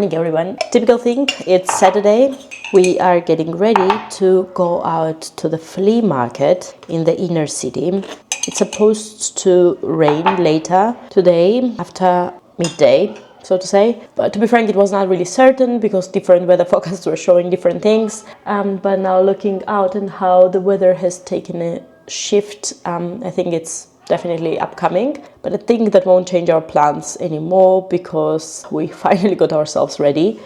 morning, everyone. Typical thing, it's Saturday. We are getting ready to go out to the flea market in the inner city. It's supposed to rain later today after midday, so to say. But to be frank, it was not really certain because different weather forecasts were showing different things. But now looking out and how the weather has taken a shift, I think it's definitely upcoming, but I think that won't change our plans anymore because we finally got ourselves ready.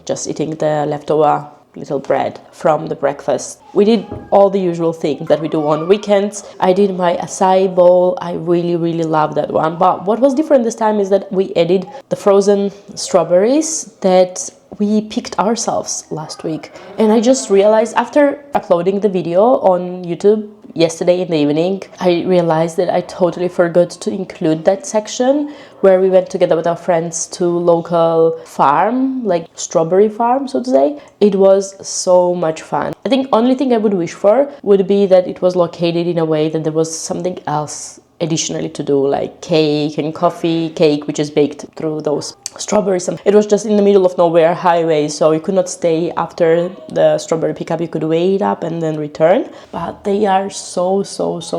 Just eating the leftover little bread from the breakfast. We did all the usual things that we do on weekends. I did my acai bowl. I really love that one. But what was different this time is that we added the frozen strawberries that we picked ourselves last week. And I just realized after uploading the video on YouTube yesterday in the evening, I realized that I totally forgot to include that section where we went together with our friends to local farm, like strawberry farm, so to say. It was so much fun. I think only thing I would wish for would be that it was located in a way that there was something else additionally to do, like cake and coffee, cake which is baked through those strawberries. It was just in the middle of nowhere highway, so you could not stay after the strawberry pickup. You could wait up and then return, but they are so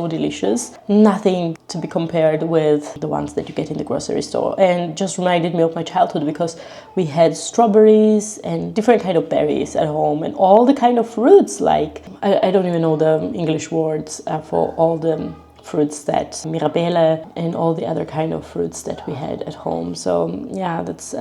delicious. Nothing to be compared with the ones that you get in the grocery store, and just reminded me of my childhood because we had strawberries and different kind of berries at home and all the kind of fruits, like I don't even know the English words for all the fruits, that mirabelle and all the other kind of fruits that we had at home. So yeah, that's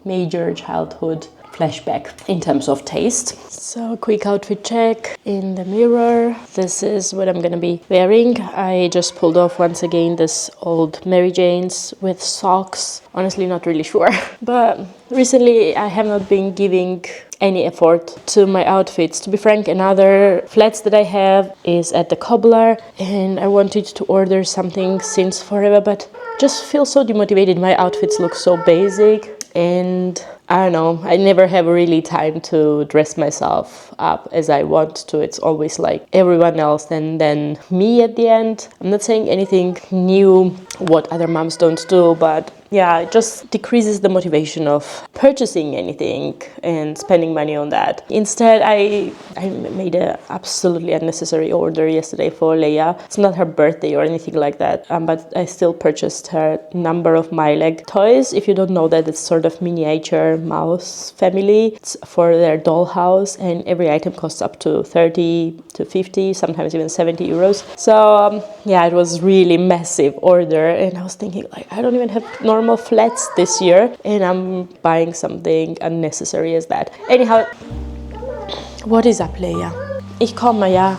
major childhood flashback in terms of taste. So quick outfit check in the mirror. This is what I'm gonna be wearing. I just pulled off once again this old Mary Jane's with socks. Honestly, not really sure. But recently I have not been giving any effort to my outfits. To be frank, another flats that I have is at the cobbler, and I wanted to order something since forever, but just feel so demotivated. My outfits look so basic, and I don't know, I never have really time to dress myself up as I want to. It's always like everyone else and then me at the end. I'm not saying anything new what other moms don't do, but yeah, it just decreases the motivation of purchasing anything and spending money on that. Instead, I made an absolutely unnecessary order yesterday for Leia. It's not her birthday or anything like that, but I still purchased her number of Maileg toys. If you don't know that, it's sort of miniature mouse family. It's for their dollhouse, and every item costs up to 30 to 50, sometimes even 70 euros. So yeah, it was really massive order, and I was thinking, like, I don't even have normal flats this year, and I'm buying something unnecessary as that. Anyhow, what is up, Leia? Ich komme, ja.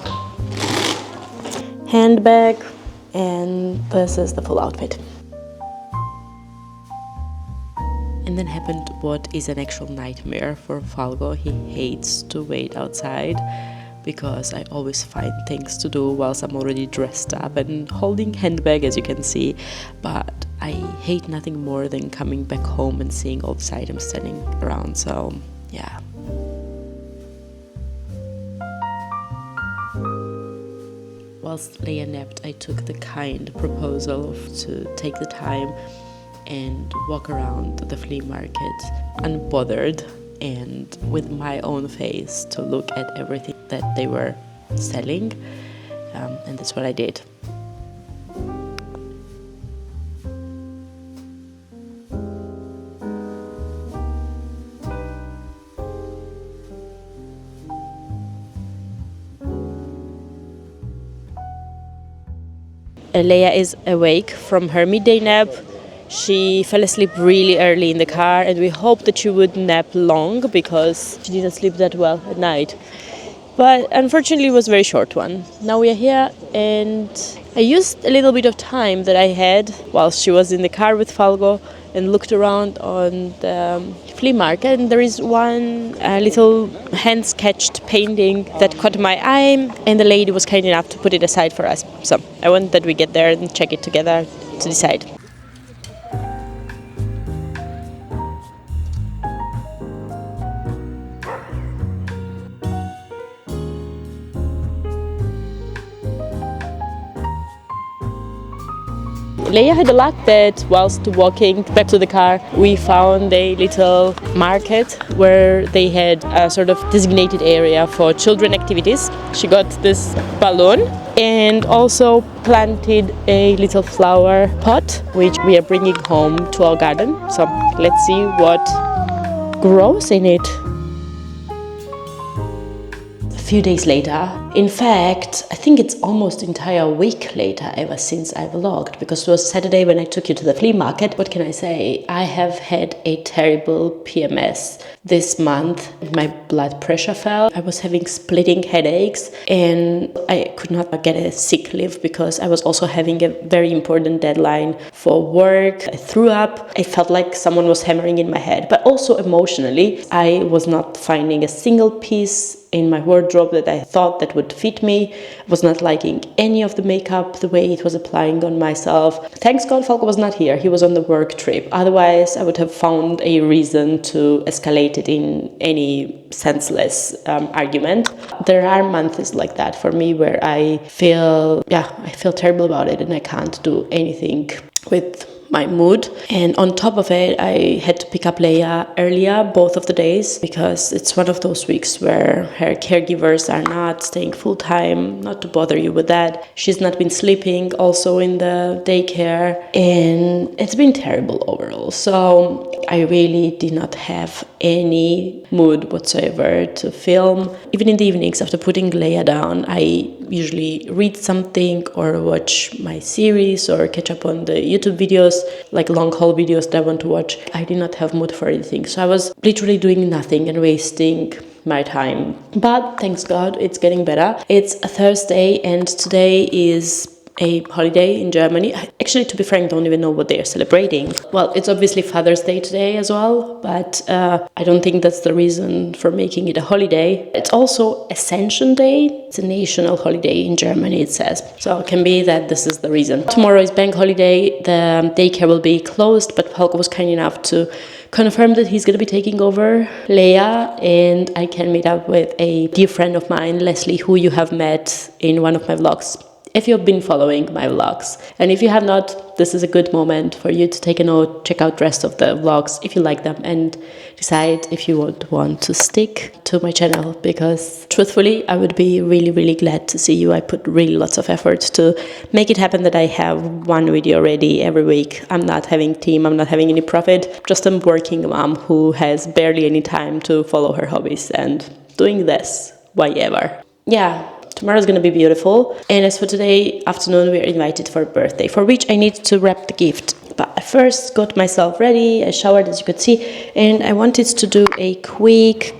Handbag, and this is the full outfit. And then happened what is an actual nightmare for Falco. He hates to wait outside because I always find things to do whilst I'm already dressed up and holding handbag, as you can see. But I hate nothing more than coming back home and seeing all these items standing around. So yeah. Whilst Leia napped, I took the kind proposal to take the time and walk around the flea market unbothered and with my own face to look at everything that they were selling, and that's what I did. Leia is awake from her midday nap. She fell asleep really early in the car, and we hoped that she would nap long because she didn't sleep that well at night. But unfortunately, it was a very short one. Now we are here, and I used a little bit of time that I had while she was in the car with Falco and looked around on the flea market, and there is one little hand-sketched painting that caught my eye, and the lady was kind enough to put it aside for us. So I want that we get there and check it together to decide. Leia had the luck that whilst walking back to the car, we found a little market where they had a sort of designated area for children activities. She got this balloon and also planted a little flower pot, which we are bringing home to our garden. So let's see what grows in it. A few days later, in fact, I think it's almost entire week later ever since I vlogged, because it was Saturday when I took you to the flea market. What can I say? I have had a terrible PMS this month. My blood pressure fell. I was having splitting headaches and I could not get a sick leave because I was also having a very important deadline for work. I threw up. I felt like someone was hammering in my head, but also emotionally, I was not finding a single piece in my wardrobe that I thought that would fit me. I was not liking any of the makeup, the way it was applying on myself. Thanks God Falco was not here. He was on the work trip. Otherwise, I would have found a reason to escalate it in any senseless argument. There are months like that for me where I feel terrible about it and I can't do anything with my mood. And on top of it, I had to pick up Leia earlier both of the days because it's one of those weeks where her caregivers are not staying full time, not to bother you with that. She's not been sleeping also in the daycare, and it's been terrible overall. So I really did not have any mood whatsoever to film. Even in the evenings after putting Leia down, I usually read something or watch my series or catch up on the YouTube videos, like long haul videos that I want to watch. I did not have mood for anything. So I was literally doing nothing and wasting my time. But thanks God, it's getting better. It's a Thursday and today is a holiday in Germany. Actually, to be frank, don't even know what they are celebrating. Well, it's obviously Father's Day today as well, but I don't think that's the reason for making it a holiday. It's also Ascension Day. It's a national holiday in Germany, it says. So it can be that this is the reason. Tomorrow is bank holiday. The daycare will be closed, but Falco was kind enough to confirm that he's going to be taking over Leia, and I can meet up with a dear friend of mine, Leslie, who you have met in one of my vlogs, if you've been following my vlogs. And if you have not, this is a good moment for you to take a note, check out the rest of the vlogs if you like them, and decide if you would want to stick to my channel, because truthfully, I would be really, really glad to see you. I put really lots of effort to make it happen that I have one video ready every week. I'm not having team, I'm not having any profit, just a working mom who has barely any time to follow her hobbies and doing this, why ever. Yeah. Tomorrow's gonna be beautiful. And as for today afternoon, we are invited for a birthday, for which I need to wrap the gift. But I first got myself ready, I showered as you could see, and I wanted to do a quick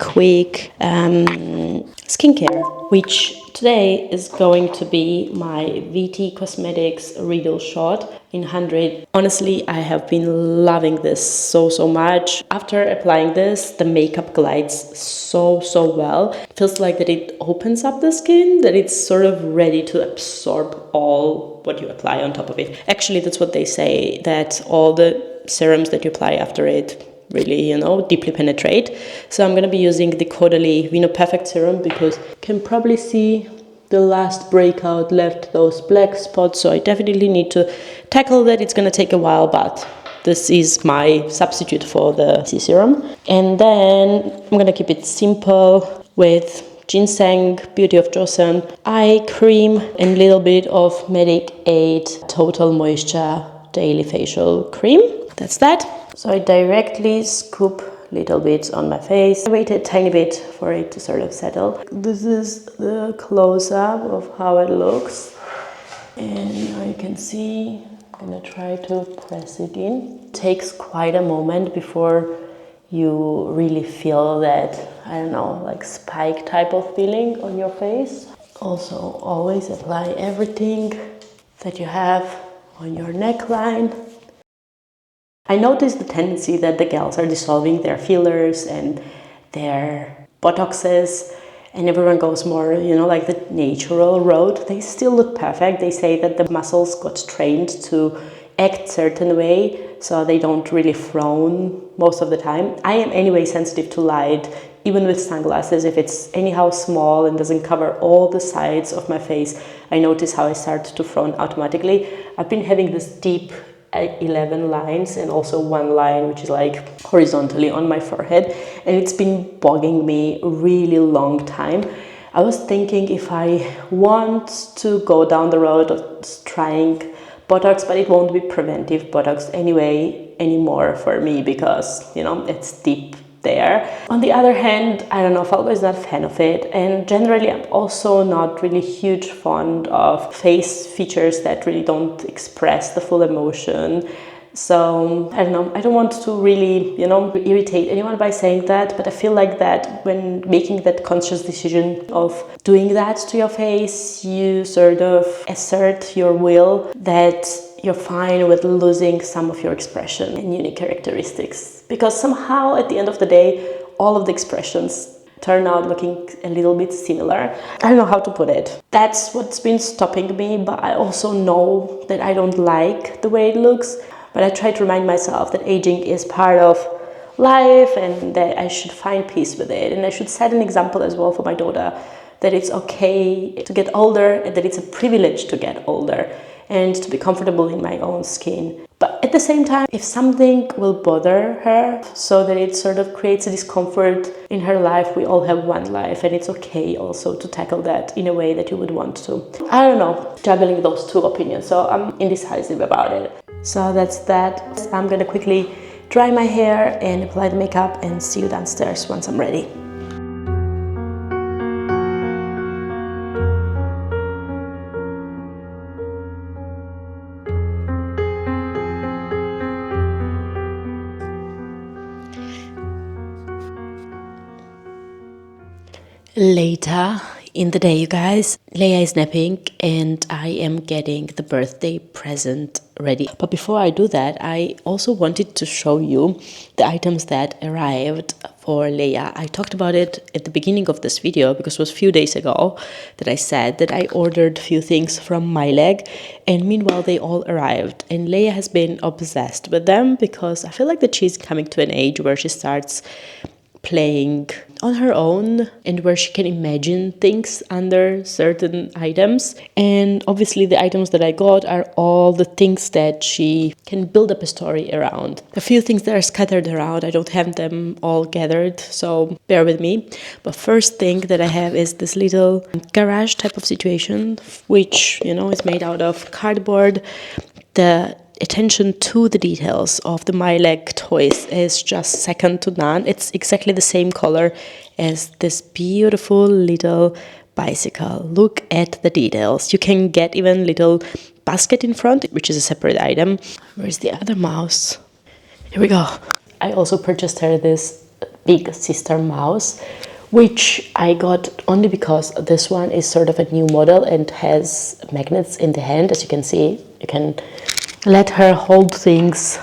skincare, which today is going to be my VT Cosmetics Reedle shot in 100. Honestly, I have been loving this so much. After applying this, the makeup glides so well. It feels like that it opens up the skin, that it's sort of ready to absorb all what you apply on top of it. Actually, that's what they say, that all the serums that you apply after it really, deeply penetrate. So I'm going to be using the Caudalie Vino Perfect Serum because you can probably see the last breakout left those black spots. So I definitely need to tackle that. It's going to take a while, but this is my substitute for the C serum. And then I'm going to keep it simple with ginseng, Beauty of Joseon, eye cream, and a little bit of Medic 8 Total Moisture Daily Facial Cream. That's that. So I directly scoop little bits on my face. I wait a tiny bit for it to sort of settle. This is the close-up of how it looks. And now you can see, I'm gonna try to press it in. It takes quite a moment before you really feel that, I don't know, like spike type of feeling on your face. Also, always apply everything that you have on your neckline. I noticed the tendency that the gals are dissolving their fillers and their Botoxes, and everyone goes more, like the natural road. They still look perfect. They say that the muscles got trained to act certain way, so they don't really frown most of the time. I am anyway sensitive to light, even with sunglasses. If it's anyhow small and doesn't cover all the sides of my face, I notice how I start to frown automatically. I've been having this deep 11 lines and also one line which is like horizontally on my forehead, and it's been bugging me a really long time. I was thinking if I want to go down the road of trying Botox, but it won't be preventive Botox anymore for me because, you know, it's deep there. On the other hand, I don't know, Falco is not a fan of it, and generally I'm also not really huge fond of face features that really don't express the full emotion. So I don't know, I don't want to really, you know, irritate anyone by saying that, but I feel like that when making that conscious decision of doing that to your face, you sort of assert your will that you're fine with losing some of your expression and unique characteristics, because somehow at the end of the day all of the expressions turn out looking a little bit similar. I don't know how to put it. That's what's been stopping me, but I also know that I don't like the way it looks. But I try to remind myself that aging is part of life and that I should find peace with it, and I should set an example as well for my daughter that it's okay to get older and that it's a privilege to get older and to be comfortable in my own skin. But at the same time, if something will bother her so that it sort of creates a discomfort in her life, we all have one life, and it's okay also to tackle that in a way that you would want to. I don't know, juggling those two opinions, so I'm indecisive about it. So that's that. I'm gonna quickly dry my hair and apply the makeup and see you downstairs once I'm ready. Later in the day, you guys, Leia is napping and I am getting the birthday present ready. But before I do that, I also wanted to show you the items that arrived for Leia. I talked about it at the beginning of this video because it was a few days ago that I said that I ordered a few things from Maileg, and meanwhile they all arrived, and Leia has been obsessed with them because I feel like that she's coming to an age where she starts playing on her own and where she can imagine things under certain items. And obviously the items that I got are all the things that she can build up a story around. A few things that are scattered around, I don't have them all gathered, so bear with me. But first thing that I have is this little garage type of situation, which, you know, is made out of cardboard. The attention to the details of the Maileg toys is just second to none. It's exactly the same color as this beautiful little bicycle. Look at the details. You can get even little basket in front, which is a separate item. Where's the other mouse? Here we go. I also purchased her this big sister mouse, which I got only because this one is sort of a new model and has magnets in the hand. As you can see, you can let her hold things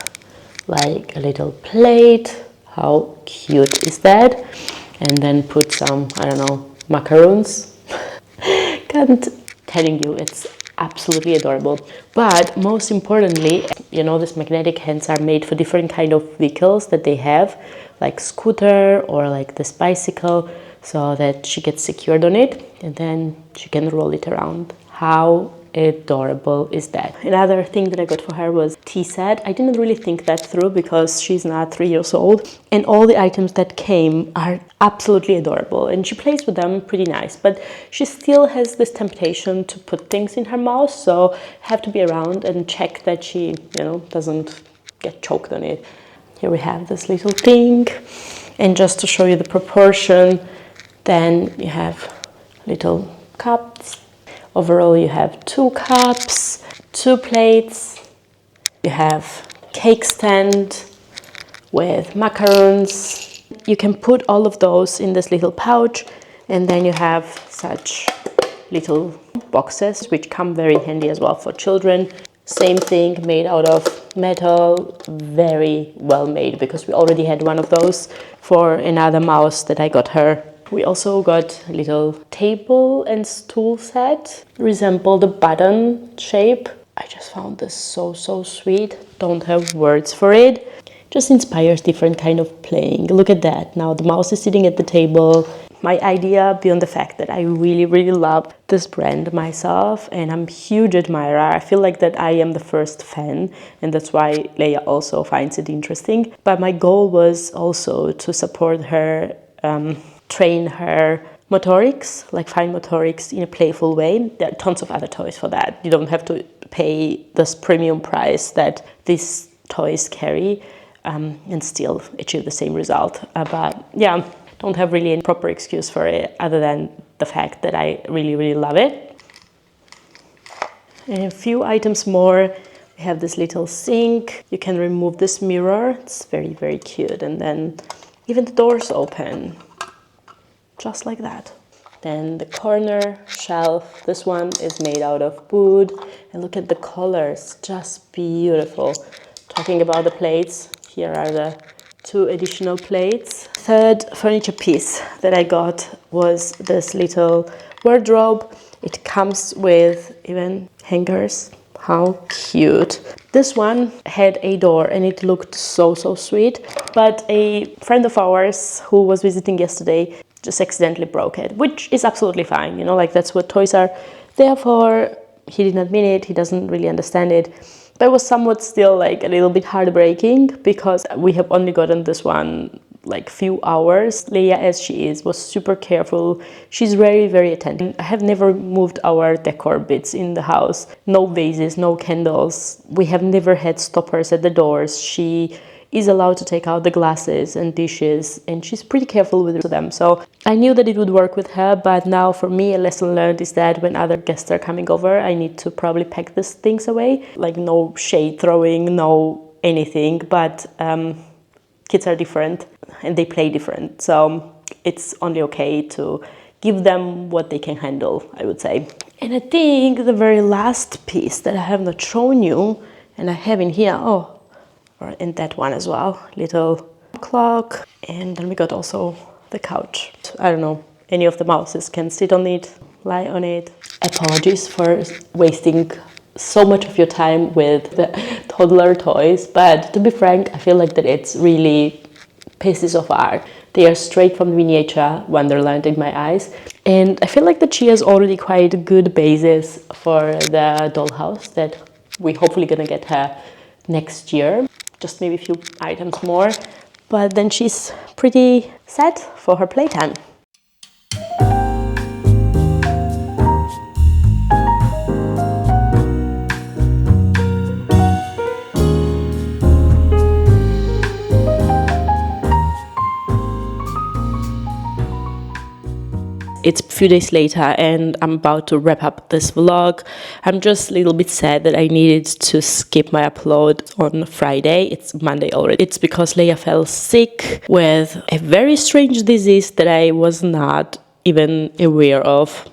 like a little plate. How cute is that? And then put some, I don't know, macaroons. Can't telling you, it's absolutely adorable. But most importantly, you know, these magnetic hands are made for different kind of vehicles that they have, like scooter or like this bicycle, so that she gets secured on it and then she can roll it around. How adorable is that? Another thing that I got for her was tea set. I didn't really think that through because she's not 3 years old, and all the items that came are absolutely adorable and she plays with them pretty nice, but she still has this temptation to put things in her mouth, so have to be around and check that she, you know, doesn't get choked on it. Here we have this little thing, and just to show you the proportion, then you have little cups. Overall, you have 2 cups, 2 plates, you have cake stand with macarons. You can put all of those in this little pouch, and then you have such little boxes, which come very handy as well for children. Same thing, made out of metal, very well made, because we already had one of those for another mouse that I got her. We also got a little table and stool set, resemble the button shape. I just found this so sweet, don't have words for it. Just inspires different kind of playing. Look at that, now the mouse is sitting at the table, my idea, beyond the fact that I really, really love this brand myself and I'm a huge admirer. I feel like that I am the first fan, and that's why Leia also finds it interesting. But my goal was also to support her, train her motorics, like fine motorics, in a playful way. There are tons of other toys for that. You don't have to pay this premium price that these toys carry and still achieve the same result. But yeah, don't have really any proper excuse for it other than the fact that I really, really love it. And a few items more. We have this little sink. You can remove this mirror. It's very, very cute. And then even the doors open, just like that. Then the corner shelf. This one is made out of wood. And look at the colors, just beautiful. Talking about the plates, here are the 2 additional plates. Third furniture piece that I got was this little wardrobe. It comes with even hangers. How cute. This one had a door and it looked so, so sweet. But a friend of ours who was visiting yesterday just accidentally broke it, which is absolutely fine. You know, like that's what toys are there for. He did not mean it. He doesn't really understand it. But it was somewhat still like a little bit heartbreaking because we have only gotten this one like few hours. Leia, as she is, was super careful. She's very, very attentive. I have never moved our decor bits in the house. No vases, no candles. We have never had stoppers at the doors. She is allowed to take out the glasses and dishes, and she's pretty careful with them. So I knew that it would work with her, but now for me a lesson learned is that when other guests are coming over, I need to probably pack these things away. Like no shade throwing, no anything, but kids are different and they play different. So it's only okay to give them what they can handle, I would say. And I think the very last piece that I have not shown you, and I have in here, and that one as well, little clock. And then we got also the couch. I don't know, any of the mouses can sit on it, lie on it. Apologies for wasting so much of your time with the toddler toys, but to be frank, I feel like that it's really pieces of art. They are straight from the miniature Wonderland in my eyes, and I feel like that she has already quite a good basis for the dollhouse that we hopefully gonna get her next year. Just maybe a few items more, but then she's pretty set for her playtime. It's a few days later and I'm about to wrap up this vlog. I'm just a little bit sad that I needed to skip my upload on Friday. It's Monday already. It's because Leia fell sick with a very strange disease that I was not even aware of.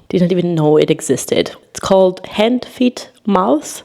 Didn't even know it existed. It's called hand, feet, mouth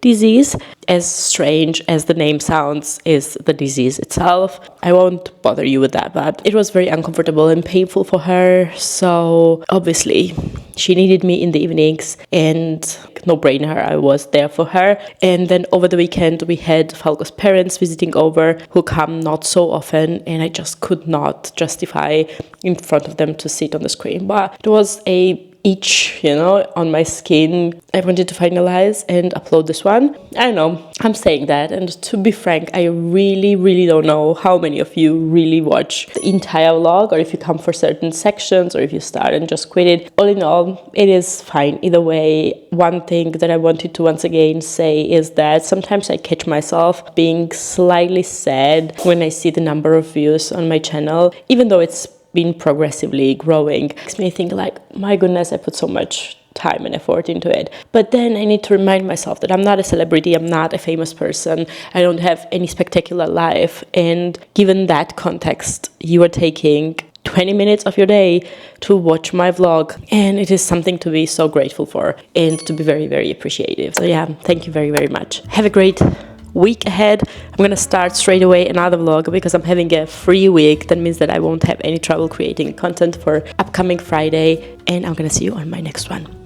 disease. As strange as the name sounds is the disease itself. I won't bother you with that, but it was very uncomfortable and painful for her. So obviously she needed me in the evenings, and no brainer, I was there for her. And then over the weekend we had Falco's parents visiting over, who come not so often, and I just could not justify in front of them to sit on the screen. But it was a itch, you know, on my skin. I wanted to finalize and upload this one. I don't know, I'm saying that, and to be frank, I really don't know how many of you really watch the entire vlog, or if you come for certain sections, or if you start and just quit it. All in all, it is fine either way. One thing that I wanted to once again say is that sometimes I catch myself being slightly sad when I see the number of views on my channel, even though it's been progressively growing. It makes me think like, my goodness, I put so much time and effort into it. But then I need to remind myself that I'm not a celebrity, I'm not a famous person, I don't have any spectacular life. And given that context, you are taking 20 minutes of your day to watch my vlog, and it is something to be so grateful for and to be very appreciative. So yeah, thank you very much. Have a great week ahead. I'm gonna start straight away another vlog because I'm having a free week. That means that I won't have any trouble creating content for upcoming Friday, and I'm gonna see you on my next one.